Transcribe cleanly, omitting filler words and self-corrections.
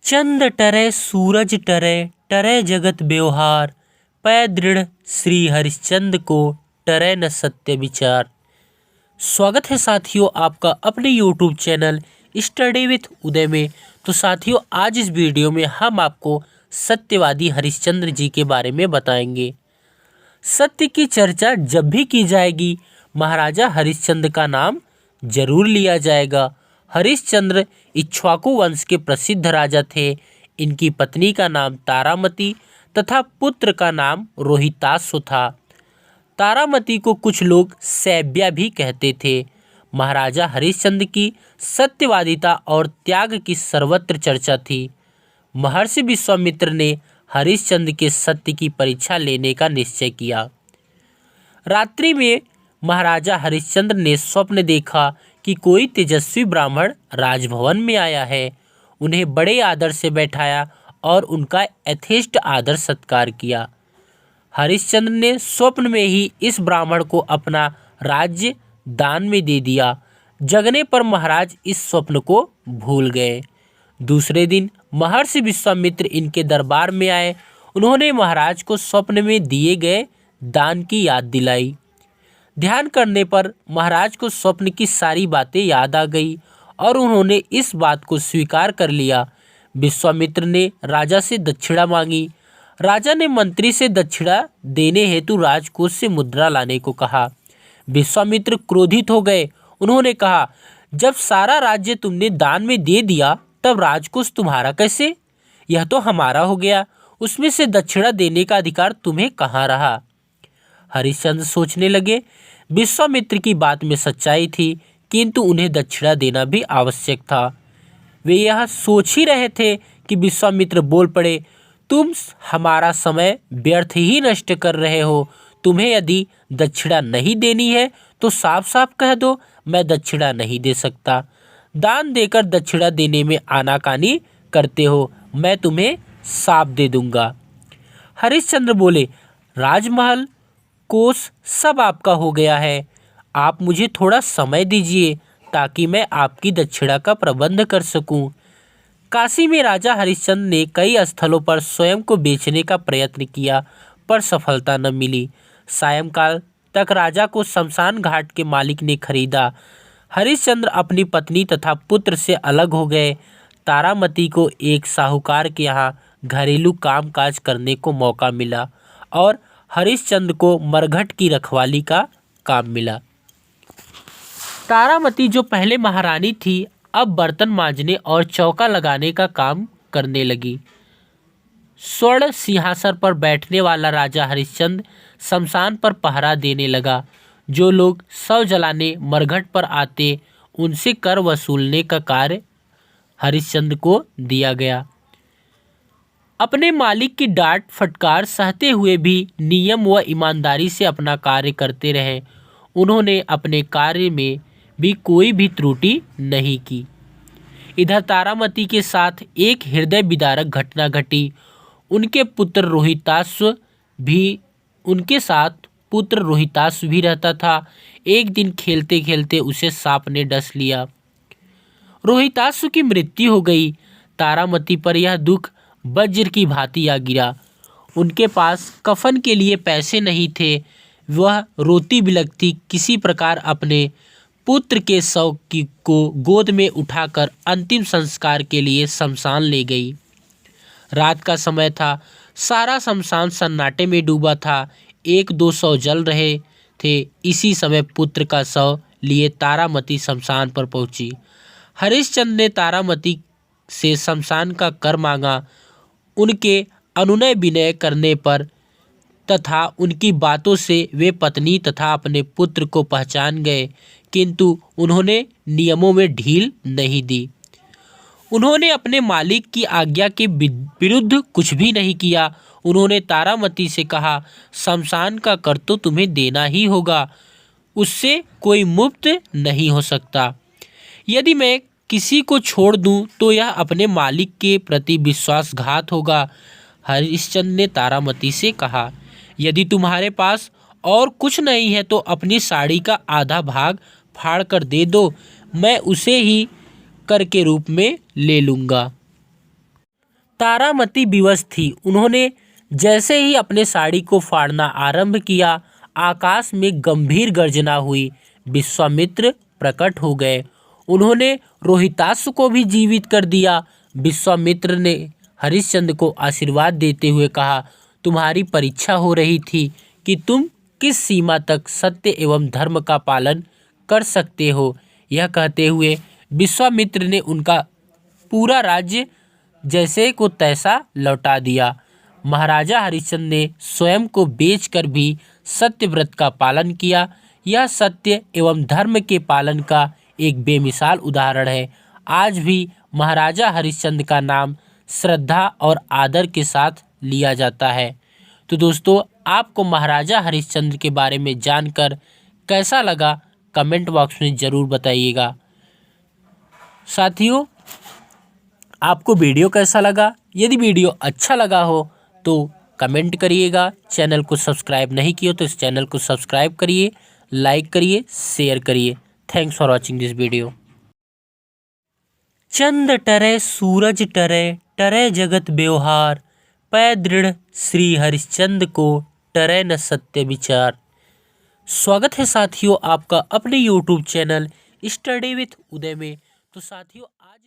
चंद टरे सूरज टरे, टरे जगत व्यवहार, पै दृढ़ श्री हरिश्चंद्र को, टरे न सत्य विचार। स्वागत है साथियों आपका अपने YouTube चैनल स्टडी विथ उदय में। तो साथियों आज इस वीडियो में हम आपको सत्यवादी हरिश्चंद्र जी के बारे में बताएंगे। सत्य की चर्चा जब भी की जाएगी महाराजा हरिश्चंद्र का नाम जरूर लिया जाएगा। हरिश्चंद्र इक्ष्वाकु वंश के प्रसिद्ध राजा थे। इनकी पत्नी का नाम तारामती तथा पुत्र का नाम रोहिताश्व था। तारामती को कुछ लोग सैव्या भी कहते थे। महाराजा हरिश्चंद्र की सत्यवादिता और त्याग की सर्वत्र चर्चा थी। महर्षि विश्वामित्र ने हरिश्चंद्र के सत्य की परीक्षा लेने का निश्चय किया। रात्रि में महाराजा हरिश्चंद्र ने स्वप्न देखा कि कोई तेजस्वी ब्राह्मण राजभवन में आया है। उन्हें बड़े आदर से बैठाया और उनका यथेष्ट आदर सत्कार किया। हरिश्चंद्र ने स्वप्न में ही इस ब्राह्मण को अपना राज्य दान में दे दिया। जगने पर महाराज इस स्वप्न को भूल गए। दूसरे दिन महर्षि विश्वामित्र इनके दरबार में आए। उन्होंने महाराज को स्वप्न में दिए गए दान की याद दिलाई। ध्यान करने पर महाराज को स्वप्न की सारी बातें याद आ गई और उन्होंने इस बात को स्वीकार कर लिया। विश्वामित्र ने राजा से दक्षिणा मांगी। राजा ने मंत्री से दक्षिणा देने हेतु राजकोष से मुद्रा लाने को कहा। विश्वामित्र क्रोधित हो गए। उन्होंने कहा, जब सारा राज्य तुमने दान में दे दिया तब राजकोष तुम्हारा कैसे? यह तो हमारा हो गया। उसमें से दक्षिणा देने का अधिकार तुम्हें कहाँ रहा? हरिश्चंद्र सोचने लगे। विश्वामित्र की बात में सच्चाई थी, किंतु उन्हें दक्षिणा देना भी आवश्यक था। वे यह सोच ही रहे थे कि विश्वामित्र बोल पड़े, तुम हमारा समय व्यर्थ ही नष्ट कर रहे हो। तुम्हें यदि दक्षिणा नहीं देनी है तो साफ साफ कह दो, मैं दक्षिणा नहीं दे सकता। दान देकर दक्षिणा देने में आनाकानी करते हो, मैं तुम्हें साफ दे दूंगा। हरिश्चंद्र बोले, राजमहल कोष सब आपका हो गया है। आप मुझे थोड़ा समय दीजिए ताकि मैं आपकी दक्षिणा का प्रबंध कर सकूं। काशी में राजा हरिश्चंद्र ने कई स्थलों पर स्वयं को बेचने का प्रयत्न किया पर सफलता न मिली। सायंकाल तक राजा को शमशान घाट के मालिक ने खरीदा। हरिश्चंद्र अपनी पत्नी तथा पुत्र से अलग हो गए। तारामती को एक साहूकार के यहाँ घरेलू कामकाज करने को मौका मिला और हरिश्चंद्र को मरघट की रखवाली का काम मिला। तारामती जो पहले महारानी थी अब बर्तन मांजने और चौका लगाने का काम करने लगी। स्वर्ण सिंहासन पर बैठने वाला राजा हरिश्चंद्र शमशान पर पहरा देने लगा। जो लोग शव जलाने मरघट पर आते उनसे कर वसूलने का कार्य हरिश्चंद्र को दिया गया। अपने मालिक की डांट फटकार सहते हुए भी नियम व ईमानदारी से अपना कार्य करते रहे। उन्होंने अपने कार्य में भी कोई भी त्रुटि नहीं की। इधर तारामती के साथ एक हृदय विदारक घटना घटी। उनके पुत्र रोहिताश्व भी रहता था। एक दिन खेलते खेलते उसे सांप ने डस लिया। रोहिताश्व की मृत्यु हो गई। तारामती पर यह दुख वज्र की भांति आ गिरा। उनके पास कफन के लिए पैसे नहीं थे। वह रोती बिलखती किसी प्रकार अपने पुत्र के शव को गोद में उठाकर अंतिम संस्कार के लिए शमशान ले गई। रात का समय था। सारा शमशान सन्नाटे में डूबा था। 1-2 शव जल रहे थे। इसी समय पुत्र का शव लिए तारामती शमशान पर पहुंची। हरिश्चंद्र ने तारामती से शमशान का कर मांगा। उनके अनुनय विनय करने पर तथा उनकी बातों से वे पत्नी तथा अपने पुत्र को पहचान गए, किंतु उन्होंने नियमों में ढील नहीं दी। उन्होंने अपने मालिक की आज्ञा के विरुद्ध कुछ भी नहीं किया। उन्होंने तारामती से कहा, शमशान का कर तो तुम्हें देना ही होगा, उससे कोई मुक्त नहीं हो सकता। यदि मैं किसी को छोड़ दूं तो यह अपने मालिक के प्रति विश्वासघात होगा। हरिश्चंद्र ने तारामती से कहा, यदि तुम्हारे पास और कुछ नहीं है तो अपनी साड़ी का आधा भाग फाड़ कर दे दो, मैं उसे ही कर के रूप में ले लूँगा। तारामती विवश थी। उन्होंने जैसे ही अपने साड़ी को फाड़ना आरंभ किया, आकाश में गंभीर गर्जना हुई। विश्वामित्र प्रकट हो गए। उन्होंने रोहिताश्व को भी जीवित कर दिया। विश्वामित्र ने हरिश्चंद्र को आशीर्वाद देते हुए कहा, तुम्हारी परीक्षा हो रही थी कि तुम किस सीमा तक सत्य एवं धर्म का पालन कर सकते हो। यह कहते हुए विश्वामित्र ने उनका पूरा राज्य जैसे को तैसा लौटा दिया। महाराजा हरिश्चंद्र ने स्वयं को बेचकर भी सत्यव्रत का पालन किया। यह सत्य एवं धर्म के पालन का एक बेमिसाल उदाहरण है। आज भी महाराजा हरिश्चंद्र का नाम श्रद्धा और आदर के साथ लिया जाता है। तो दोस्तों, आपको महाराजा हरिश्चंद्र के बारे में जानकर कैसा लगा, कमेंट बॉक्स में ज़रूर बताइएगा। साथियों, आपको वीडियो कैसा लगा? यदि वीडियो अच्छा लगा हो तो कमेंट करिएगा। चैनल को सब्सक्राइब नहीं किया तो इस चैनल को सब्सक्राइब करिए, लाइक करिए, शेयर करिए। Thanks for watching this video. चंद टरे सूरज टरे, टरे जगत व्यवहार, पै दृढ़ श्री हरिश्चंद्र को टरे न सत्य विचार। स्वागत है साथियों आपका अपने YouTube चैनल स्टडी विथ उदय में। तो साथियों, आज